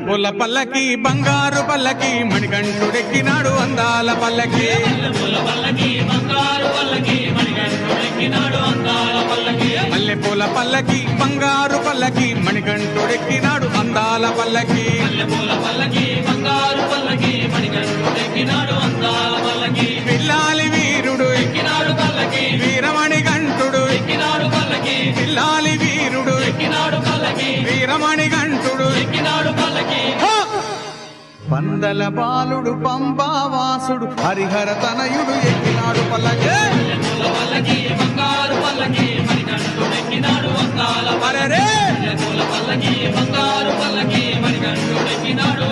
మల్లెపూల పల్లకి బంగారు పల్లకి మణికంఠుడెక్కినాడు అందాల పల్లకి మల్లెపూల పల్లకి బంగారు పల్లకి మణికంఠుడెక్కినాడు అందాల పల్లకి పిల్లాలి వీరుడు ఎక్కినాడు పల్లకి వీరమణి గంటుడు ఎక్కినాడు పల్లకి పిల్లాలి వీరుడు ఎక్కినాడు పల్లకి వీరమణి గంటుడు ఎక్కినాడు పల్లకి పందల బాలుడు పంబావాసుడు హరిహర తనయుడు ఎక్కినాడు పల్లకి బంగారు పల్లకి మణికంఠుడు ఎక్కినాడు అందాల పల్లకి బంగారు పల్లకి మణికంఠుడు ఎక్కినాడు